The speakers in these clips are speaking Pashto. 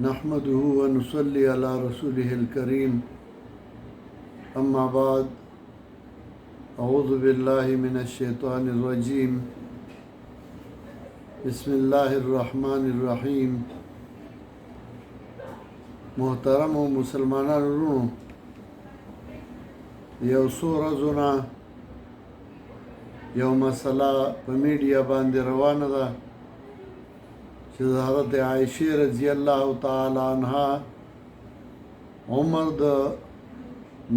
نحمده ونصلي على رسوله الكريم أما بعد أعوذ بالله من الشيطان الرجيم بسم الله الرحمن الرحيم محترم و مسلمانان ورونو یو څو ورځونه یو مسله په میډیا باندې روانه ده چې د حضرت عایشه رضی الله تعالی عنها عمر د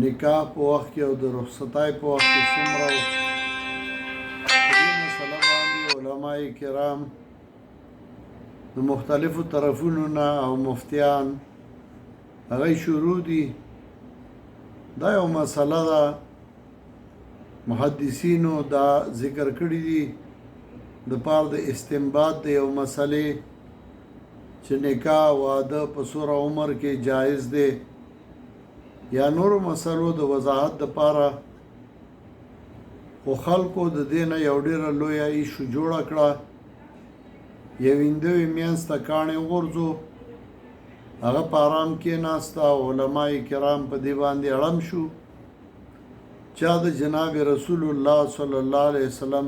نکاح په وخت کې او د رخصتای په وخت کې څومره دې مسله باندې علماء کرام د مختلفو طرفونو نه او مفتیان هغه شروع دي دا یو مسله ده محدثینو دا ذکر کړی دي د پاره د استنباط د یو مسلې چې نکاح واده په سوره عمر کې جایز دی یا نور مسلو د وضاحت د پاره خو خلکو د دې نه یو ډېره لویه ایشو جوړه کړه یو هندوی منځ ته کاڼې وغورځو هغه په ارام کېناسته علماء کرام په دې باندې اړم شو چا د جناب رسول الله صلی الله علیه وسلم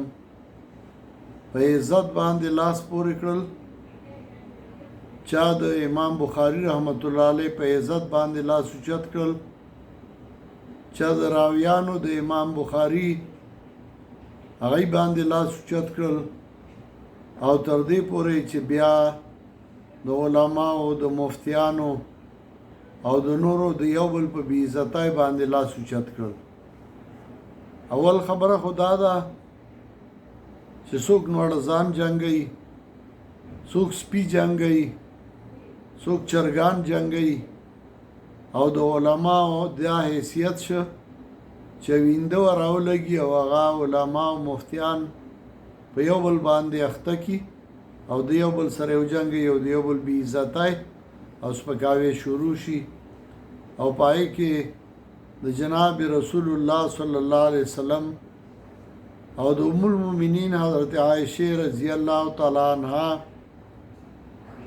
په عزت باندې لاس پورې کړل چا د امام بخاری رحمت الله علیه په عزت باندې لاس اوچت کړل چا د راویانو د امام بخاری هغه باندې لاس اوچت کړل او تر دې پورې چې بیا د علماو د مفتیانو او د نورو د یو بل په بې عزتۍ باندې لاس اوچت کړل اول خبره خدا ده چې څوک نوړ ځان جنګي څوک سپي جنګي څوک چرګان جنګي او د علماو د حیثیت شه چې وینده راولګي او هغه علما او مفتیان په یو بل باندې اخته کی او د یو بل سره یو جنګي او د یو بل بې عزتۍ او سپکاوی شروع شي او پای کې د جناب رسول الله صلی الله علیه وسلم او د ام المؤمنین حضرت عایشه رضی الله تعالی عنها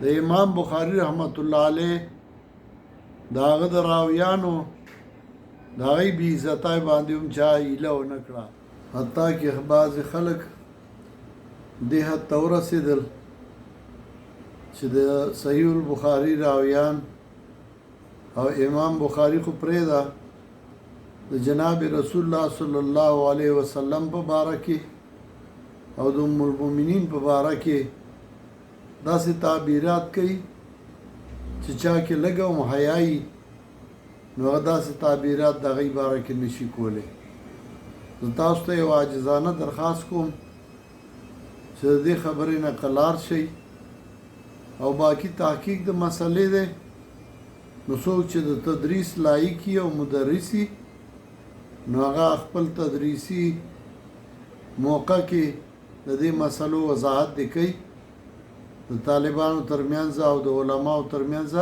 د امام بخاری رحمت الله علیه داغه د راویانو داغی بی عزتای باندې هم چا ایله و نکړه حتی کې بعض خلک دې حد ته ورسېدل چې د صحیح البخاری راویان او امام بخاری خو پرېږده د جناب رسول الله صلی الله علیه وسلم په باره کې او د ام المؤمنین په باره کې داسې تعبیرات کوي چې چا کې لږه هم حیایي نو هغه داسې تعبیرات د هغې باره کې نشي کولی زه تاسو ته یو عاجزانه درخواست کوم چې د دې خبرې نه قلار شئ او باقي تحقیق د مسلې دی نو څوک چې د تدریس لایقي او مدرسي نو هغه خپل تدریسي موقع کې د دې مسلو وضاحت دی کوي د طالبانو ترمنځ او د علماو ترمنځ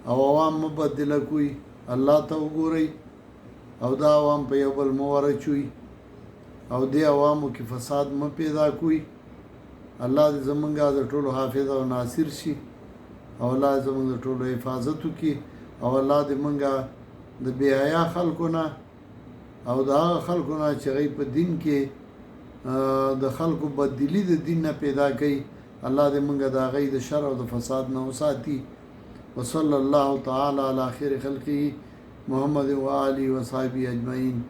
او عوام مبدله کوي الله ته وګورئ او دا عوام په یو بل مه ورچوي او دې عوامو کې فساد مه پیدا کوي الله دې زمونږ د ټولو حافظ او ناصر شي او الله زمونږ د ټولو حفاظت وکړي او الله دې مونږ د بې حیا خلکو نه او د هغه خلکو نه چې هغوی په دین کې د خلکو بددلي د دین نه پیدا کوي الله دې مونږ د هغوی د شر او د فساد نه وساتي وصلی الله تعالی علی خیر خلقه محمد و آله و صحبه اجمعین